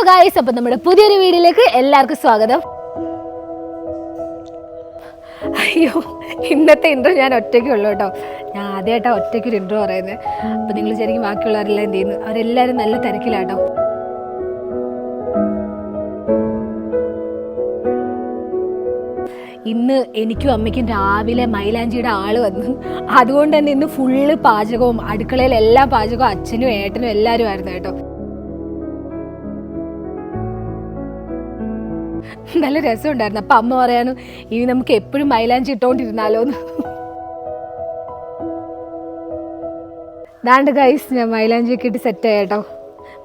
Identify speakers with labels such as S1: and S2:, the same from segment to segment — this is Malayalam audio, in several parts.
S1: ഗായ്സ്, അപ്പോൾ നമ്മുടെ പുതിയൊരു വീഡിയോയിലേക്ക് എല്ലാവർക്കും സ്വാഗതം. അയ്യോ, ഇന്നത്തെ ഇൻട്രോ ഞാൻ ഒറ്റയ്ക്കുള്ളൂ കേട്ടോ. ഞാൻ ആദ്യമായിട്ടാണ് ഒറ്റയ്ക്കൊരു ഇൻട്രോ പറയുന്നത്. അപ്പോൾ നിങ്ങൾ ശരിക്കും ബാക്കിയുള്ളവരെല്ലാം എന്ത് ചെയ്യുന്നു? അവരെല്ലാവരും നല്ല തിരക്കിലാട്ടോ. ഇന്ന് എനിക്കും അമ്മയ്ക്കും രാവിലെ മൈലാഞ്ചിയുടെ ആള് വന്നു. അതുകൊണ്ട് തന്നെ ഇന്ന് ഫുള്ള് പാചകവും, അടുക്കളയിൽ എല്ലാ പാചകവും അച്ഛനും ഏട്ടനും എല്ലാവരും ആയിരുന്നു കേട്ടോ. നല്ല രസമുണ്ടായിരുന്നു. അപ്പം അമ്മ പറയാണ്, ഇനി നമുക്ക് എപ്പോഴും മൈലാഞ്ചി ഇട്ടോണ്ടിരുന്നാലോന്ന്. ദാണ്ട് ഗൈസ്, ഞാൻ മൈലാഞ്ചിയൊക്കെ ഇട്ട് സെറ്റായി കേട്ടോ.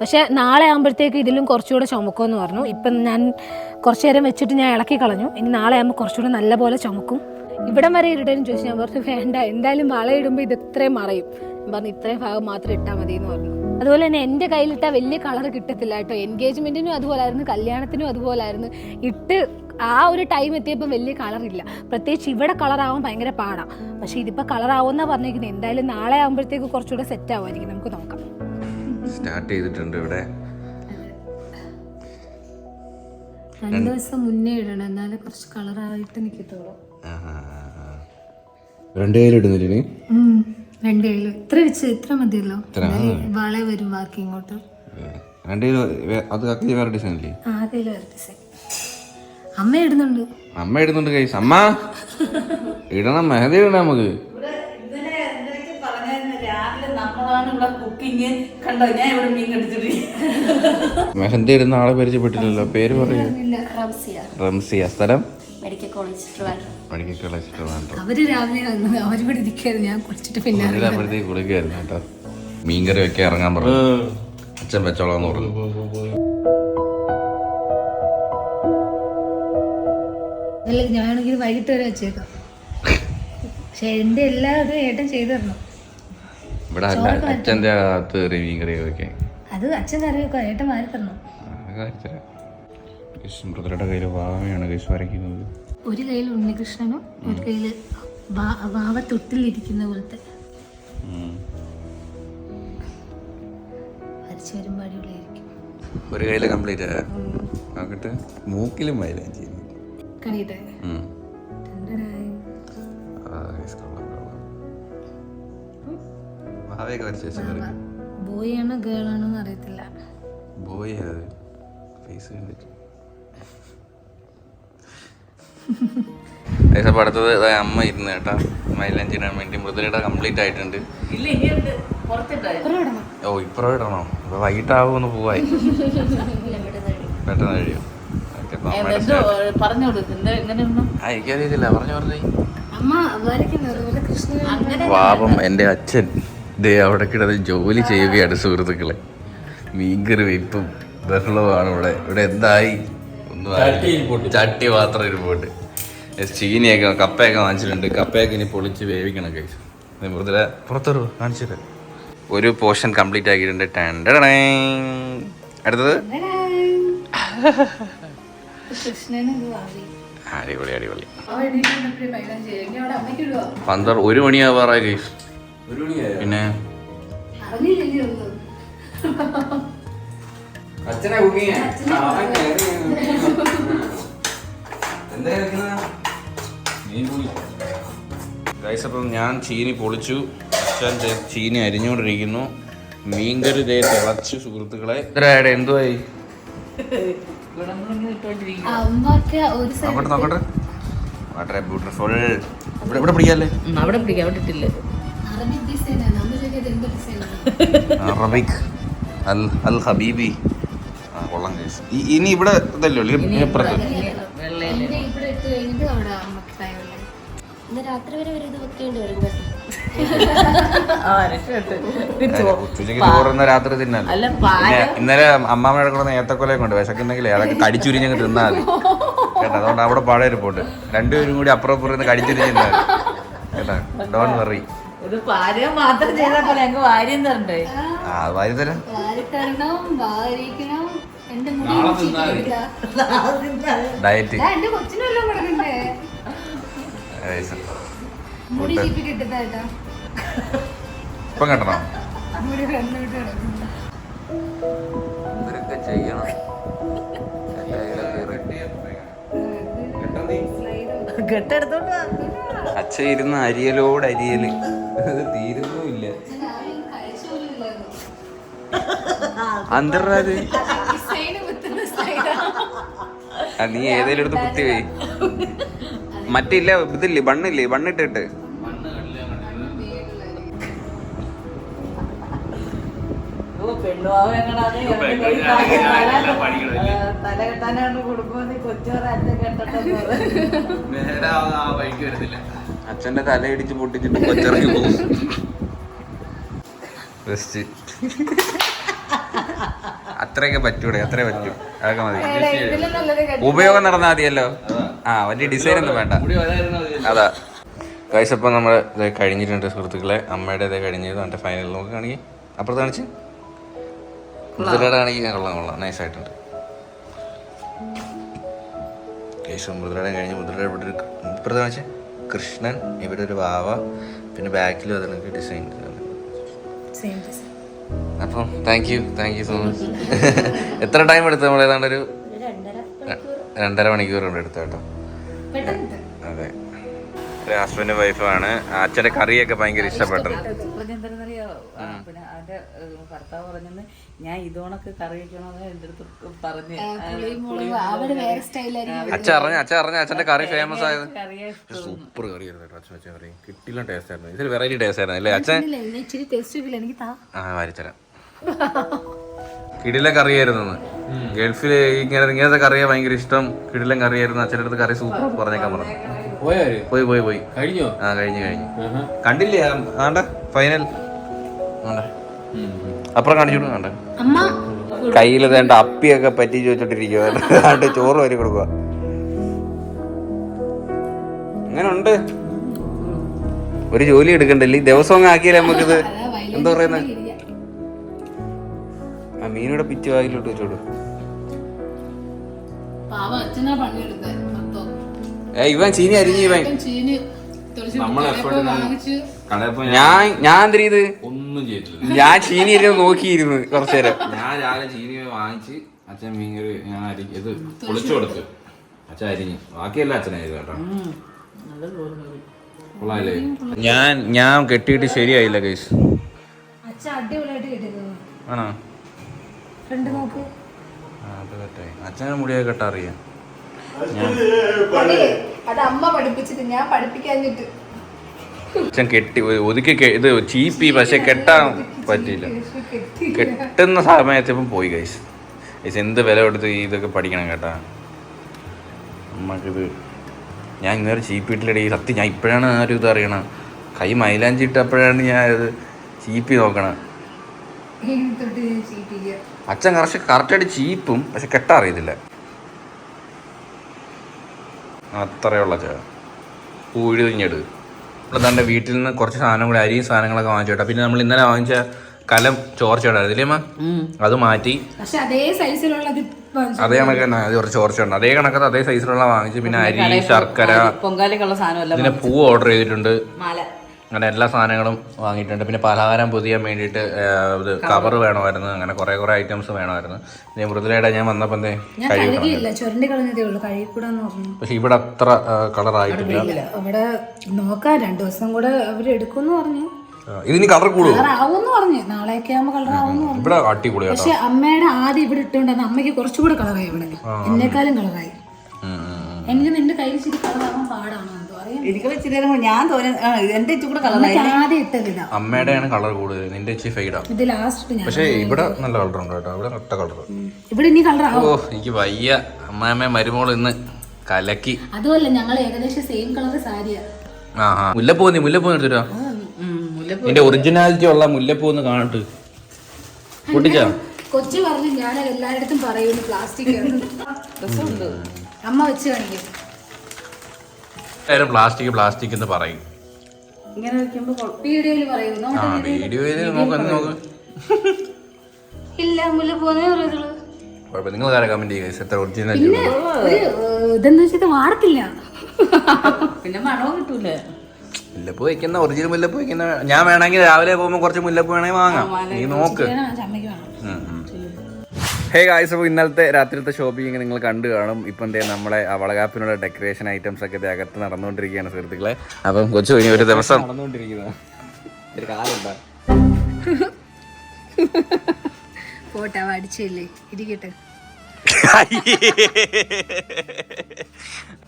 S1: പക്ഷെ നാളെ ആകുമ്പോഴത്തേക്ക് ഇതിലും കുറച്ചുകൂടെ ചുമക്കുമെന്ന് പറഞ്ഞു. ഇപ്പം ഞാൻ കുറച്ച് നേരം വെച്ചിട്ട് ഞാൻ ഇളക്കി കളഞ്ഞു. ഇനി നാളെ ആകുമ്പോൾ കുറച്ചുകൂടെ നല്ല പോലെ ചുമക്കും. ഇവിടം വരെ ഇടേലും ചോദിച്ചു. ഞാൻ പറഞ്ഞു വേണ്ട, എന്തായാലും വളയിടുമ്പോൾ ഇത് ഇത്രയും മറയും. ഞാൻ പറഞ്ഞു ഇത്രയും ഭാഗം മാത്രം ഇട്ടാൽ മതി എന്ന് പറഞ്ഞു. അതുപോലെ തന്നെ എൻ്റെ കയ്യിലിട്ടാൽ വലിയ കളർ കിട്ടത്തില്ല കേട്ടോ. എൻഗേജ്മെൻറ്റിനും അതുപോലായിരുന്നു, കല്യാണത്തിനും അതുപോലായിരുന്നു. ഇട്ട് ആ ഒരു ടൈം എത്തിയപ്പോൾ വലിയ കളറില്ല. പ്രത്യേകിച്ച് ഇവിടെ കളറാവാൻ ഭയങ്കര പാടാണ്. പക്ഷേ ഇതിപ്പോൾ കളറാവുമെന്നാണ് പറഞ്ഞിരിക്കുന്നത്. എന്തായാലും നാളെ ആകുമ്പോഴത്തേക്ക് കുറച്ചുകൂടെ സെറ്റ് ആവുമായിരിക്കും. നമുക്ക് നോക്കാം.
S2: സ്റ്റാർട്ട് ചെയ്തിട്ടുണ്ട് ഇവിടെ.
S1: 2 ദിവസം മുന്നേ ഇടണം, എന്നാലും കുറച്ച് കളറായിട്ട് നിൽക്കത്തോളൂ.
S2: 2 കയ്യിൽ ഇടുന്നില്ലേ?
S1: 2 കയ്യിലും ഇത്ര മതിയല്ലോ. വള വരും ബാക്കി ഇങ്ങോട്ട്.
S2: 2 കിലോ അത് വേറെ ഡിസൈൻ അല്ലേ?
S1: വേറെ ഡിസൈൻ. അമ്മ ഇടുന്നുണ്ട്
S2: കൈസ്. അമ്മ ഇടണം, മെഹന്തി ഇടണം നമുക്ക്. മെഹന്തി ഇടുന്ന ആളെ പരിചയപ്പെട്ടില്ലല്ലോ. പേര് പറയൂ. റംസിയ. സ്ഥലം മെഡിക്കൽ കോളേജ് ട്രിവാൻഡ്രം.
S1: അവര് രാവിലെ ഞാൻ കുളിച്ചിട്ട് പിന്നെ
S2: കുളിക്കായിരുന്നു കേട്ടോ. മീൻകറി വെക്കാൻ ഇറങ്ങാൻ പറഞ്ഞു. അച്ഛൻ വെച്ചോളാന്ന് പറഞ്ഞു.
S1: ഞാനാണെങ്കിൽ വൈകിട്ട് വരെ വെച്ചേക്കാം. പക്ഷെ എന്റെ എല്ലാ ഇതും ഏട്ടൻ ചെയ്തു തരണം.
S2: ഇവിടെ അച്ഛൻ്റെ അകത്ത് മീൻകറി വെക്കാൻ
S1: അത് അച്ഛൻ കറി വെക്കാം, ഏട്ടൻ മാറി തരണം.
S2: മൃദുലയുടെ കയ്യിൽ വാവയാണ് കൈസ് വരയ്ക്കുന്നത്.
S1: ഒരു കയ്യിൽ ഉണ്ണികൃഷ്ണനും ഒരു കയ്യില് വാവ തൊട്ടിലിരിക്കുന്ന പോലത്തെ വരച്ചു വരുമ്പോൾ അടിപൊളിയായിരിക്കും.
S2: ഒരു കയ്യില് കംപ്ലീറ്റ് ആക്കട്ടെ. മൂക്കിലും മൈലാഞ്ചി
S1: കണിയിട്ടെ. ബോയ് ആണോ ഗേൾ ആണോ എന്ന് അറിയത്തില്ല.
S2: ബോയ് അത് ഫേസ് കണ്ടിട്ട്. അപ്പോൾ അടുത്തത് അമ്മ ഇരുന്ന് കേട്ടാ മൈലാഞ്ചി ഇടാൻ വേണ്ടി. മൃദുലയുടെ കംപ്ലീറ്റ് ആയിട്ടുണ്ട്. ഓ ഇപ്പുറം ഇടണോ? അപ്പൊ വൈകിട്ടാവുമെന്ന് പോവായി. പെട്ടെന്ന് കഴിയും. എനിക്കറിയത്തില്ല, പറഞ്ഞു. പാപം എൻ്റെ അച്ഛൻ ദേ അവിടെ കിടന്ന് ജോലി ചെയ്യുകയാണ് സുഹൃത്തുക്കളെ. മീൻകറി വെയ്പ്പും ബഹളവുമാണ് ഇവിടെ. ഇവിടെ എന്തായി ഒന്നും ചട്ടി മാത്രം ഇരുപോട്ട്. ചീനിയൊക്കെ കപ്പയൊക്കെ വാങ്ങിച്ചിട്ടുണ്ട്. കപ്പയൊക്കെ ഇനി പൊളിച്ച് വേവിക്കണം കഴിച്ചു. മൃദുല പുറത്തൊരു കാണിച്ചിട്ട് ഒരു പോർഷൻ കംപ്ലീറ്റ് ആക്കിയിട്ടുണ്ട്. അടുത്തത് അടിപൊളി അടിപൊളി. 1 മണിയാവാറായി കഴിച്ചു. പിന്നെ ഗൈസ്, അപ്പം ഞാൻ ചീനി പൊളിച്ചു. അച്ഛൻ ചീനി അരിഞ്ഞുകൊണ്ടിരിക്കുന്നു. മീൻകറി തിളച്ചു സുഹൃത്തുക്കളെ. ഇത്രയാടെ എന്തുവായി? നോക്കട്ടെ. വളരെ ബ്യൂട്ടിഫുൾ. ഇവിടെ പിടിക്കാല്ലേ?
S3: അവിടെ പിടിക്കാം, അവിടെ ഇട്ടില്ല.
S2: അറബിക് അൽ ഹബീബി. കൊള്ളാം ഗൈസ്. ഇനി ഇവിടെ ഇതല്ലോ ഇപ്പുറത്ത്. ഉച്ചയ്ക്ക് ചോറുന്ന രാത്രി തിന്നാൻ. ഇന്നലെ അമ്മാമ്മയുടെ കൂടെ ഏത്തക്കൊലയും കൊണ്ട് വിശക്കുന്നെങ്കിൽ അതൊക്കെ കടിച്ചുരിഞ്ഞങ്ങ് തിന്നാൽ മതി കേട്ടോ. അതുകൊണ്ട് അവിടെ പഴയ റിപ്പോർട്ട് 2 പേരും കൂടി അപ്പുറം ഇപ്പുറം കടിച്ചുരിഞ്ഞ് തിന്നാൽ കേട്ടോ. Don't worry. വാരി തരാം. ഡയറ്റ് ഇപ്പം കേട്ടോ. ഇവരൊക്കെ ചെയ്യണം.
S3: കെട്ടെടുത്തോണ്ട് വാ.
S2: അച്ഛൻ ഇരുന്ന് അരിയലോട് അരിയല് തീരുന്നുമില്ല. അന്തർരാത് നീ ഏതേലും എടുത്ത് കുത്തി പോയി. മറ്റില്ല ഇതില്ലേ ബണ്ണില്ലേ ബണ്ണിട്ടിട്ട്
S3: തല കെട്ടാനാണ് കൊടുക്കുമെന്ന് കൊച്ചോറ് അച്ഛൻ കെട്ടട്ടെ.
S2: അച്ഛന്റെ തല ഇടിച്ച് പൊട്ടിച്ചിട്ട് കൊച്ചിറങ്ങി പോകും. ബെസ്റ്റ്. അത്രയൊക്കെ പറ്റൂടെ? അത്രേ പറ്റൂ. അതൊക്കെ മതി. ഉപയോഗം നടന്നാൽ മതിയല്ലോ. വലിയ ഡിസൈൻ ഒന്നും വേണ്ട. അതാ ഗൈസ്. അപ്പം നമ്മൾ ഇത് കഴിഞ്ഞിട്ടുണ്ട് സുഹൃത്തുക്കളെ. അമ്മയുടെ ഇതേ കഴിഞ്ഞത് എൻ്റെ ഫൈനൽ നമുക്ക് കാണിക്കും. അപ്പുറത്ത് കാണിച്ച് മൃദുലയുടെ കാണിക്കാൻ കൊള്ളാം. നൈസായിട്ടുണ്ട് ഗൈസ്. മൃദുലയുടെ കഴിഞ്ഞ് മൃദുലയുടെ ഇവിടെ ഒരു ഇപ്പുറത്ത് കാണിച്ച് കൃഷ്ണൻ, ഇവിടെ ഒരു വാവ, പിന്നെ ബാക്കിലും അതിനൊക്കെ ഡിസൈൻ. അപ്പം താങ്ക് യു സോ മച്ച്. എത്ര ടൈം എടുത്തു? നമ്മൾ ഏതാണ്ട് ഒരു 2.5 മണിക്കൂർ കൊണ്ട് എടുത്തു കേട്ടോ. അതെ, ഹസ്ബൻഡും വൈഫുമാണ്. അച്ഛൻ്റെ കറിയൊക്കെ ഭയങ്കര ഇഷ്ടപ്പെട്ടു.
S3: പിന്നെ അവന്റെ ഭർത്താവ് പറഞ്ഞെന്ന് ഞാൻ ഇതോണൊക്കെ കറി വെക്കണമെന്ന് എൻ്റെ അടുത്ത് പറഞ്ഞ്.
S2: അച്ഛൻ അറിഞ്ഞ അച്ഛൻ്റെ കറി ഫേമസ് ആയത്. സൂപ്പർ കറിയായിരുന്നു കേട്ടോ. അച്ഛൻ വെച്ച കറി കിട്ടില്ല ടേസ്റ്റ് ആയിരുന്നു. ഇതിൽ വെറൈറ്റി ടേസ്റ്റ് ആയിരുന്നു അല്ലേ അച്ഛൻ? വാരിച്ചരാം. കിടിലൻ കറിയായിരുന്നു. ഗൾഫിൽ ഇങ്ങനത്തെ കറിയാ ഭയങ്കര ഇഷ്ടം. കിടിലൻ കറിയായിരുന്നു. അച്ഛൻ്റെ അടുത്ത് കറി സൂപ്പർ പറഞ്ഞേക്കാൻ പറഞ്ഞു. പോയി കഴിഞ്ഞു. കണ്ടില്ലേ ആണ്ട ഫൈനൽ? അപ്പുറം കാണിച്ചു കണ്ട കയ്യിൽ വേണ്ട അപ്പിയൊക്കെ പറ്റി ചോദിച്ചോണ്ടിരിക്കുക. ചോറ് വരി കൊടുക്കുക. ഇങ്ങനെ ഉണ്ട്. ഒരു ജോലി എടുക്കണ്ടല്ലേ? ദിവസം ആക്കിയാലേ നമുക്കിത് എന്താ പറയുന്നത്? ആ മീനോടെ പിച്ച് വായിലോട്ട് വെച്ചോളൂ. ഇവൻ ചീനി അരിഞ്ഞ് ഇവൻ ഞാൻ എന്ത് ഒന്നും ചെയ്തില്ല. ഞാൻ ചീനി അരിഞ്ഞ് നോക്കിയിരുന്നു കുറച്ചു നേരം. ഞാൻ രാവിലെ ചീനി വാങ്ങിച്ച് അച്ഛൻ മീൻകറി ഞാൻ ഇത് പൊളിച്ചു കൊടുത്തു. അച്ഛൻ അരിഞ്ഞ് ബാക്കിയല്ല അച്ഛനായിരുന്നു കേട്ടോ. കൊള്ളാല്ലേ? ഞാൻ കെട്ടിയിട്ട് ശരിയായില്ല ഗൈസ്. ആണോ? അത് തെറ്റായി. അച്ഛനെ മുടിയൊക്കെ കെട്ടാ അറിയാം. അച്ഛൻ കെട്ടി ഒതുക്കി ഇത് ചീപ്പി, പക്ഷെ കെട്ടാൻ പറ്റിയില്ല. കെട്ടുന്ന സമയത്ത് ഇപ്പം പോയി ഗൈസ്. എന്ത് വില കൊടുത്ത് ഇതൊക്കെ പഠിക്കണം കേട്ടാ. നമുക്കിത് ഞാൻ ഇന്നേരം ചീപ്പിട്ടില്ലടി സത്യം. ഞാൻ ഇപ്പോഴാണ് ആ ഒരു ഇത് അറിയണം. കൈ മൈലാഞ്ചി ഇട്ടപ്പോഴാണ് ഞാൻ ഇത് ചീപ്പി നോക്കണം. അച്ഛൻ കറക്റ്റായിട്ട് ചീപ്പും, പക്ഷെ കെട്ടാ അറിയത്തില്ല. അത്രയുള്ള ചേ പൂഴി തിഞ്ഞെടു. നമ്മളെന്താണ്ട് വീട്ടിൽ നിന്ന് കുറച്ച് സാധനം കൂടി അരിയും സാധനങ്ങളൊക്കെ വാങ്ങിച്ചു കേട്ടോ. പിന്നെ നമ്മൾ ഇന്നലെ വാങ്ങിച്ച കലം ചോർച്ചയുണ്ടായിരുന്നില്ലേ അമ്മ? അത് മാറ്റി അതേ കണക്ക് തന്നെ അത് കുറച്ച് ചോർച്ചയുണ്ട്. അതേ കണക്കത്ത് അതേ സൈസിലുള്ള വാങ്ങിച്ചു. പിന്നെ അരി, ശർക്കര, പിന്നെ പൂ ഓർഡർ ചെയ്തിട്ടുണ്ട്. അങ്ങനെ എല്ലാ സാധനങ്ങളും വാങ്ങിയിട്ടുണ്ട്. പിന്നെ പലഹാരം പൊതിയാൻ വേണ്ടിയിട്ട് ഇത് കവർ വേണമായിരുന്നു. അങ്ങനെ കുറെ ഐറ്റംസ് വേണമായിരുന്നു. പിന്നെ മൃദുലയുടെ ഞാൻ വന്നപ്പോ പക്ഷെ ഇവിടെ അത്ര കളറായിട്ടില്ല. ഇതിന് കളർ കൂടും
S1: നാളെയൊക്കെ ആവുമ്പോ കളർ ആവുന്നു.
S2: ഇവിടെ അടിപൊളിയാണ്.
S1: പക്ഷെ അമ്മയുടെ ആദ്യം ഇവിടെ ഇട്ടുകൊണ്ടാണ് അമ്മയ്ക്ക് കുറച്ചുകൂടെ കളറായി. ഇവിടെ എന്നെക്കാളും കളറായി. എനിക്ക് നിന്റെ കയ്യിൽ ഇച്ചിരി കളറാവാൻ പാടാണോ?
S2: അമ്മയുടെയാണ് കളർ കൂടുതൽ, നിന്റെ പക്ഷെ ഇവിടെ നല്ല കളർ ഉണ്ട് കേട്ടോ. ഇവിടെ ഒറ്റ കളർ. ഓ എനിക്ക് വയ്യ. അമ്മയമ്മ മരുമോള് ഇന്ന് കലക്കി.
S1: അതുമല്ല ഞങ്ങൾ ഏകദേശം സെയിം കളർ സാരിയാ.
S2: മുല്ലപ്പൂ എടുത്തിട്ടോ. നിന്റെ ഒറിജിനാലിറ്റി ഉള്ള മുല്ലപ്പൂ ഒന്ന് കാണട്ട്. പൊട്ടിച്ചാ
S1: കൊച്ചു പറഞ്ഞു ഞാൻ എല്ലായിടത്തും പറയുന്നു പ്ലാസ്റ്റിക് അമ്മ വെച്ച് കാണിക്കും.
S2: പ്ലാസ്റ്റിക് എന്ന് പറയും.
S1: വീഡിയോയിൽ പറയുന്നു.
S2: നിങ്ങൾ കമന്റ് ചെയ്യുക എത്ര ഒറിജിനൽ.
S1: ഇതെന്താ വെച്ചാൽ വാടത്തില്ല.
S3: പിന്നെ മണവും കിട്ടൂല.
S2: മുല്ലപ്പൂ വയ്ക്കുന്ന ഒറിജിനൽ മുല്ലപ്പൂ വയ്ക്കുന്ന ഞാൻ വേണമെങ്കിൽ രാവിലെ പോകുമ്പോൾ കുറച്ച് മുല്ലപ്പൂ വേണമെങ്കിൽ വാങ്ങാം. നീ നോക്ക്. ഹേ ഗായ്സ്, അപ്പോൾ ഇന്നലത്തെ രാത്രിത്തെ ഷോപ്പിംഗ് നിങ്ങൾ കണ്ടു കാണും. ഇപ്പം എന്തേ നമ്മളെ വളകാപ്പിനുള്ള ഡെക്കറേഷൻ ഐറ്റംസ് ഒക്കെ അകത്ത് നടന്നുകൊണ്ടിരിക്കുകയാണ് സുഹൃത്തുക്കളെ. അപ്പം കൊച്ചു ഇനി ഒരു ദിവസം
S1: പോട്ടെ അടിച്ചില്ലേ ഇരിക്കട്ടെ.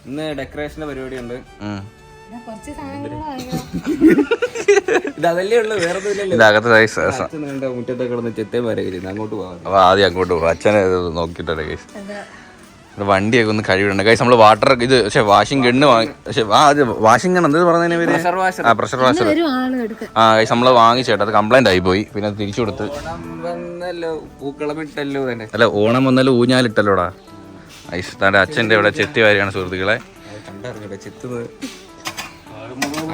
S4: ഇന്ന് ഡെക്കറേഷന്റെ പരിപാടി ഉണ്ട്.
S1: കുറച്ച് സാധനങ്ങൾ
S4: ഇതല്ലേ ഉള്ളു, വേറെ
S2: ഇതകത്ത്
S4: മുറ്റത്തെ കിടന്ന് ചെത്തേം വരെ അങ്ങോട്ട് പോകാം.
S2: അപ്പോൾ ആദ്യം അങ്ങോട്ട് പോകും. അച്ഛനെ നോക്കിയിട്ടേ ഗൈസ്. വണ്ടിയൊക്കെ ഒന്ന് കഴിവിടണ്ട ഗൈസ്. നമ്മൾ വാട്ടർ ഇത് പക്ഷേ വാഷിംഗ് ഗണ്ണ് വാങ്ങി. പക്ഷേ വാഷിംഗ് ഗൺ എന്ത് പറഞ്ഞതിന് പേര്? Pressure washer. ഗൈസ് നമ്മൾ വാങ്ങിച്ചേട്ടാ, അത് കംപ്ലൈന്റ് ആയി പോയി. പിന്നെ അത് തിരിച്ചു കൊടുത്ത്.
S4: പൂക്കളമിട്ടല്ലോ തന്നെ.
S2: അല്ല, ഓണം വന്നാലും ഊഞ്ഞാലിട്ടല്ലോടാ ഗൈസ്. തന്റെ അച്ഛൻ്റെ ഇവിടെ ചെത്തി വാരിയാണ് സുഹൃത്തുക്കളെ.
S4: കണ്ടറിഞ്ഞൂടെ ചെത്തുന്നത്.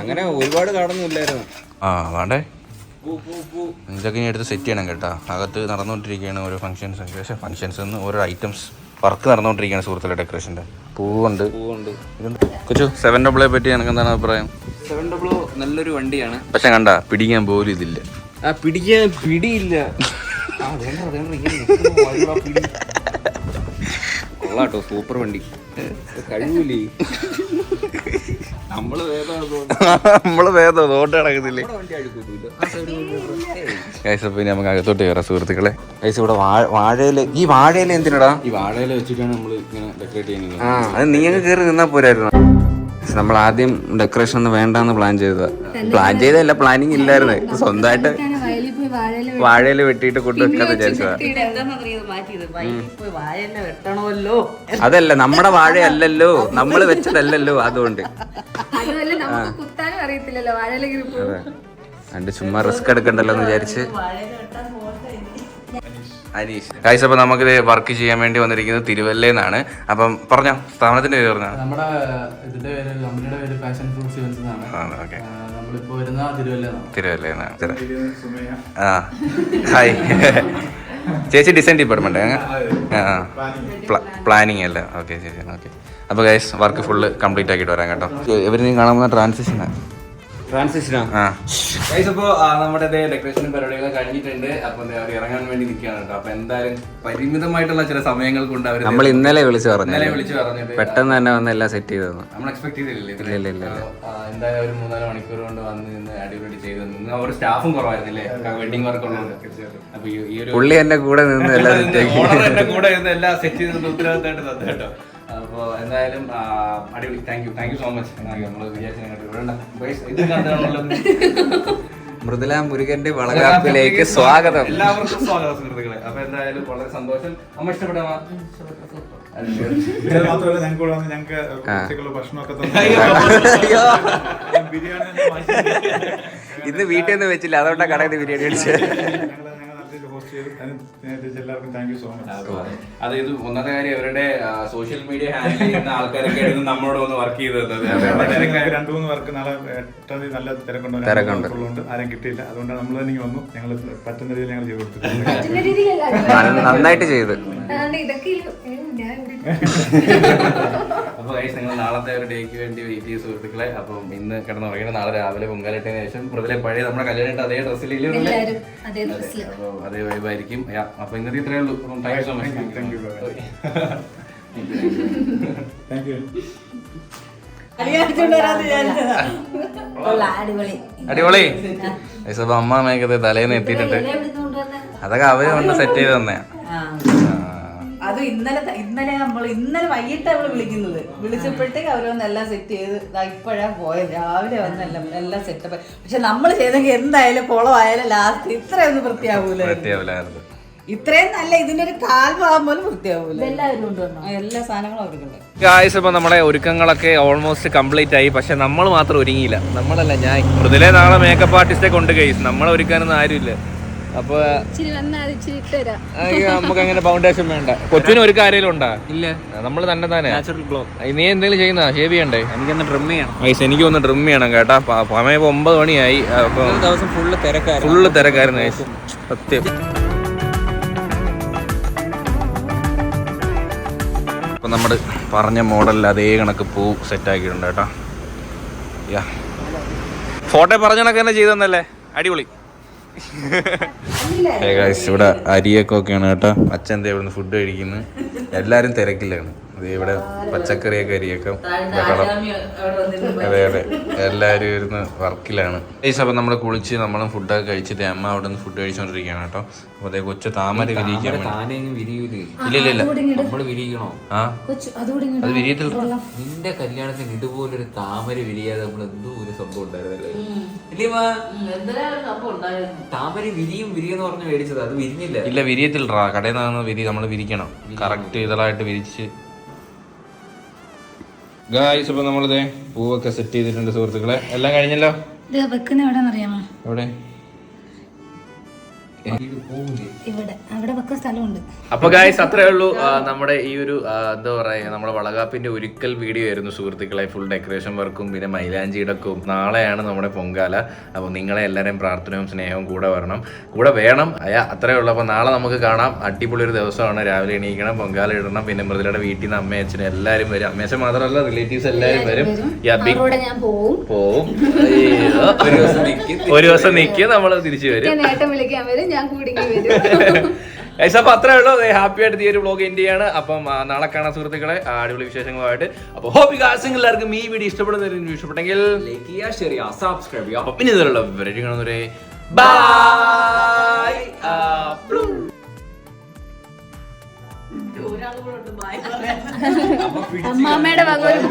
S4: അങ്ങനെ ഒരുപാട് കാടൊന്നും ഇല്ലായിരുന്നു.
S2: വേണ്ടേ ഇതൊക്കെ ഇനി എടുത്ത് സെറ്റ് ചെയ്യണം കേട്ടോ. അകത്ത് നടന്നുകൊണ്ടിരിക്കുകയാണ് ഓരോ ഫംഗ്ഷൻസ് ഓരോ ഐറ്റംസ് വർക്ക് നടന്നുകൊണ്ടിരിക്കുകയാണ് സുഹൃത്തുക്കളെ. ഡെക്കറേഷൻ്റെ പൂവുണ്ട്. കൊച്ചു 700 പറ്റി എനിക്ക് എന്താണ് അഭിപ്രായം?
S4: 700 നല്ലൊരു വണ്ടിയാണ്,
S2: പക്ഷെ കണ്ട പിടിക്കാൻ പോലും ഇതില്ല.
S4: പിടിക്കാൻ പിടിയില്ല. കൊള്ളാട്ടോ, സൂപ്പർ വണ്ടി. കഴിയൂലേ നമ്മള്
S2: വേദം നോട്ട് നടക്കുന്നില്ലേ ഗൈസ്? അപ്പൊ ഇനി നമുക്ക് അകത്തോട്ട് കയറാം സുഹൃത്തുക്കളെ. ഗൈസ് ഇവിടെ വാഴയില. ഈ വാഴയില എന്തിനടാ?
S4: ഈ വാഴയില വെച്ചിട്ടാണ് നമ്മൾ ഇങ്ങനെ ഡെക്കറേറ്റ് ചെയ്യുന്നത്.
S2: അത് നീ അങ്ങ് കയറി നിന്നാ പോരായിരുന്നു.
S4: നമ്മൾ ആദ്യം ഡെക്കറേഷൻ ഒന്നും വേണ്ടെന്ന് പ്ലാൻ ചെയ്തതല്ല, പ്ലാനിങ് ഇല്ലായിരുന്നു. സ്വന്തമായിട്ട് വാഴയില വെട്ടിയിട്ട് കൊണ്ടുവെക്കാന്ന് വിചാരിച്ചതാ. അതല്ല, നമ്മുടെ വാഴയല്ലല്ലോ, നമ്മൾ വെച്ചതല്ലല്ലോ, അതുകൊണ്ട് രണ്ട് ചുമ്മാ റിസ്ക് എടുക്കണ്ടല്ലോ എന്ന് വിചാരിച്ച്.
S2: അനീഷ് ഗൈസ്, അപ്പോൾ നമുക്കിത് വർക്ക് ചെയ്യാൻ വേണ്ടി വന്നിരിക്കുന്നത് തിരുവല്ലയെന്നാണ്. അപ്പം പറഞ്ഞോ, സ്ഥാപനത്തിന്റെ പേര് പറഞ്ഞോ.
S5: നമ്മുടെ ഇതിന്റെ പേര്, കമ്പനിയുടെ പേര് പാഷൻ ഫ്രൂട്ട്സ് ഇവന്റ്സ് എന്നാണ്.
S2: ഓക്കെ,
S5: നമ്മളിപ്പോ വരുന്ന
S2: തിരുവല്ലയെന്നാണ്. ഹായ് ചേച്ചി, ഡിസൈൻ ഡിപ്പാർട്ട്മെന്റ്. പ്ലാനിങ് അല്ല. ഓക്കെ ചേച്ചി, ഓക്കെ. അപ്പോൾ ഗൈസ് വർക്ക് ഫുള്ള് കംപ്ലീറ്റ് ആക്കിയിട്ട് വരാം കേട്ടോ. ഇവരിനി കാണുന്ന ട്രാൻസിഷനാണ്. അപ്പോൾ നമ്മുടെ ഡെക്കറേഷനും പരിപാടികളൊക്കെ കഴിഞ്ഞിട്ടുണ്ട്. അപ്പൊ അവർ ഇറങ്ങാൻ വേണ്ടി നിൽക്കുകയാണ് കേട്ടോ. അപ്പൊ എന്തായാലും പരിമിതമായിട്ടുള്ള ചില സമയങ്ങൾ കൊണ്ട് അവർ
S4: നമ്മൾ ഇന്നലെ വിളിച്ചു
S2: പറഞ്ഞത്
S4: പെട്ടെന്ന് തന്നെ വന്ന് എല്ലാം സെറ്റ് ചെയ്തു.
S2: നമ്മൾ എക്സ്പെക്ട് ചെയ്തില്ലേ? എന്തായാലും ഒരു 3-4 മണിക്കൂർ കൊണ്ട് വന്ന് നിന്ന് അടിപൊളി ചെയ്തു. ഒരു സ്റ്റാഫും കുറവായിരുന്നില്ലേ വെഡിങ് വർക്ക് ഉള്ളത്. അപ്പൊ ഈ ഒരു
S4: പുള്ളി എന്റെ കൂടെ നിന്ന് എല്ലാം
S2: കൂടെ നിന്ന് എല്ലാം സെറ്റ് ചെയ്ത് ഉത്തരവാദിത്തമായിട്ട് തന്നെ കേട്ടോ. അപ്പോൾ എന്തായാലും അടിപൊളി. Thank you so much. നമ്മൾ
S4: മൃദുല മുരുകന്റെ വളകാപ്പിലേക്ക് സ്വാഗതം.
S2: എല്ലാവർക്കും സ്വാഗതം സുഹൃത്തുക്കളെ. അപ്പൊ എന്തായാലും വളരെ സന്തോഷം. അമ്മ ഇഷ്ടപ്പെടാമോ?
S4: ഇന്ന് വീട്ടിൽ നിന്ന് വെച്ചില്ല, അതുകൊണ്ടാണ് കടയിൽ നിന്ന് ബിരിയാണി അടിച്ചത്.
S2: അത് ഇത് ഒന്നാമത്തെ കാര്യം, അവരുടെ സോഷ്യൽ മീഡിയ ഹാൻഡിൽ ചെയ്യുന്ന ആൾക്കാരൊക്കെ നമ്മളോട് വന്ന് വർക്ക് ചെയ്തത്.
S6: 2-3 വർക്ക് നാളെ 8-ാം തീയതി നല്ല തിരക്കുണ്ട്, ആരും കിട്ടിയില്ല. അതുകൊണ്ടാണ് നമ്മൾ തന്നെ വന്നു. ഞങ്ങൾ പറ്റുന്ന രീതിയിൽ ഞങ്ങൾ ചെയ്തു കൊടുത്തു.
S4: നന്നായിട്ട് ചെയ്ത്.
S2: അപ്പൊ നിങ്ങൾ നാളത്തെ ഒരു ഡേക്ക് വേണ്ടി വെയിറ്റ് ചെയ്ത് സുഹൃത്തുക്കളെ. അപ്പം ഇന്ന് കിടന്നുറങ്ങിയിട്ട് നാളെ രാവിലെ പൊങ്കാലിട്ടതിന് ശേഷം മൃദുലെ പഴയ നമ്മുടെ കല്യാണം അതേ ഡ്രസ്സിൽ അതേ വൈബായിരിക്കും. അപ്പൊ ഇന്നത്തെ ഇത്രയേ ഉള്ളൂ. Thank you so much. അടിപൊളി. അപ്പൊ അമ്മ മേക്കത്തെ തലേന്ന് എത്തിയിട്ടുണ്ട്. അതൊക്കെ അവര് കൊണ്ട് സെറ്റ് ചെയ്ത് തന്നെയാ.
S3: അത് ഇന്നലെ വൈകിട്ട് അവള് വിളിച്ചപ്പോഴത്തേക്ക് അവരൊന്ന് എല്ലാം സെറ്റ് ചെയ്ത് ഇപ്പോഴാ പോയത്. രാവിലെ വന്നെല്ലാം എല്ലാം സെറ്റപ്പ്. പക്ഷെ നമ്മൾ ചെയ്തെങ്കിൽ എന്തായാലും കുളമായാലും ലാസ്റ്റ് ഇത്രയൊന്നും വൃത്തിയാവൂലായിരുന്നു. ഇത്രയും നല്ല ഇതിന്റെ ഒരു കാൽഭാഗം പോലും വൃത്തിയാവൂല. എല്ലാവരും കൊണ്ടുവന്നു എല്ലാ സാധനങ്ങളും അവർക്കുണ്ട്.
S2: ഗായ്സ്, ഇപ്പൊ നമ്മുടെ ഒരുക്കങ്ങളൊക്കെ ഓൾമോസ്റ്റ് കംപ്ലീറ്റ് ആയി. പക്ഷെ നമ്മൾ മാത്രം ഒരുങ്ങിയില്ല. നമ്മളല്ല, ഞാൻ മൃദുലെ നാളെ മേക്കപ്പ് ആർട്ടിസ്റ്റെ കൊണ്ട് ഗൈസ്. നമ്മളെ ഒരുക്കാനൊന്നും ആരുമില്ല. അപ്പൊ നമുക്ക് അങ്ങനെ ഫൗണ്ടേഷൻ വേണ്ട. കൊച്ചിന് ഒരു കാര്യം ഉണ്ടാ ഇല്ല, നമ്മള് തന്നെ തന്നെ. നീ എന്തെങ്കിലും ചെയ്യുന്ന ഷേവ് ചെയ്യണ്ടേ?
S4: എനിക്കൊന്ന് ട്രിം ചെയ്യണം.
S2: എനിക്കൊന്ന് ട്രിം ചെയ്യണം കേട്ടാ. സമയം 9 മണിയായി.
S4: ദിവസം ഫുള്ള്
S2: തിരക്കായിരുന്നു സത്യം. അപ്പൊ നമ്മള് പറഞ്ഞ മോഡലിൽ അതേ കണക്ക് പൂ സെറ്റ് ആക്കിയിട്ടുണ്ട് കേട്ടോ. ഫോട്ടോ പറഞ്ഞ കണക്ക് തന്നെ ചെയ്തെന്നല്ലേ? അടിപൊളി. ഇവിടെ അരിയൊക്കെ ഒക്കെയാണ് കേട്ടോ. അച്ഛൻ എന്താ ഇവിടുന്ന് ഫുഡ് കഴിക്കുന്നത്. എല്ലാരും തിരക്കിലാണ്. ഇവിടെ പച്ചക്കറിയൊക്കെ അരിയൊക്കെ ബഹളം. അതെ അതെ, എല്ലാവരും ഇരുന്ന് വർക്കിലാണ്. അപ്പം നമ്മൾ കുളിച്ച് നമ്മളും ഫുഡൊക്കെ കഴിച്ചിട്ട് അമ്മ അവിടെ നിന്ന് ഫുഡ് കഴിച്ചോണ്ടിരിക്കുകയാണ് കേട്ടോ. അപ്പൊ അതേ കൊച്ചു താമര വിരിയിക്കാൻ ഇല്ല
S4: നമ്മള് വിരിയിക്കണോ?
S2: ആ അത് വിരിയത്തില്ല.
S4: നിന്റെ കല്യാണത്തിന് ഇതുപോലൊരു താമര വിരിയാതെ നമ്മൾ എന്തോ ഒരു സംഭവം ഉണ്ടായിരുന്നല്ലേ? താമര വിരിയെന്ന് പറഞ്ഞ് മേടിച്ചത്, അത് വിരിഞ്ഞില്ല.
S2: ഇല്ല വിരിയത്തില്ലടാ, കടയിൽ നിന്ന് നമ്മൾ വിരിക്കണം. കറക്റ്റ് ഇതളായിട്ട് വിരിച്ച്. ഗായ്സ് ഇപ്പൊ നമ്മളിതേ പൂവൊക്കെ സെറ്റ് ചെയ്തിട്ടുണ്ട് സുഹൃത്തുക്കളെ. എല്ലാം കഴിഞ്ഞല്ലോ.
S1: വെക്കുന്ന എവിടെന്നറിയാമോ?
S2: എവിടെ?
S1: ഇവിടെ, അവിടെ വെക്കാൻ സ്ഥലമുണ്ട്.
S2: അപ്പൊ ഗായ്സ് അത്രേ ഉള്ളൂ നമ്മുടെ ഈ ഒരു എന്താ പറയാ, നമ്മുടെ വളകാപ്പിന്റെ ഒരിക്കൽ വീഡിയോ ആയിരുന്നു സുഹൃത്തുക്കളെ. ഫുൾ ഡെക്കറേഷൻ വർക്കും പിന്നെ മൈലാഞ്ചിടക്കും. നാളെയാണ് നമ്മുടെ പൊങ്കാല. അപ്പൊ നിങ്ങളെ എല്ലാവരെയും പ്രാർത്ഥനയും സ്നേഹവും കൂടെ വേണം. അത്രേ ഉള്ളൂ. അപ്പൊ നാളെ നമുക്ക് കാണാം. അടിപൊളി ഒരു ദിവസമാണ്. രാവിലെ എണീക്കണം, പൊങ്കാല ഇടണം. പിന്നെ മൃദുലയുടെ വീട്ടിൽ നിന്ന് അമ്മയും അച്ഛനും എല്ലാവരും വരും. അമ്മയച്ഛൻ മാത്രമല്ല, റിലേറ്റീവ്സ് എല്ലാവരും വരും.
S1: ഞാൻ പോവും.
S2: ഒരു ദിവസം നിൽക്കും, നമ്മൾ തിരിച്ചു വരും.
S1: നേട്ടം വിളിക്കാൻ വരും, ഞാൻ കൂടിങ്ങി വരും.
S2: അപ്പൊ അത്രേ ഉള്ളൂ. ഹാപ്പി ആയിട്ട് ഈ ഒരു വ്ലോഗ് എൻഡ് ചെയ്യാണ്. അപ്പം നാളെ കാണാൻ സുഹൃത്തുക്കളെ അടിപൊളി വിശേഷങ്ങളുമായിട്ട്. അപ്പൊ ഹോപ്പ് എല്ലാവർക്കും ഈ വീഡിയോ ഇഷ്ടപ്പെട്ടെങ്കിൽ
S4: ലൈക്ക് ചെയ്യുക, ഷെയർ ചെയ്യുക, സബ്സ്ക്രൈബ് ചെയ്യുക.
S2: അപ്പൊ പിന്നെ ഇതിലുള്ള ബൈ.
S1: അമ്മാമ്മയുടെ വക ഒരു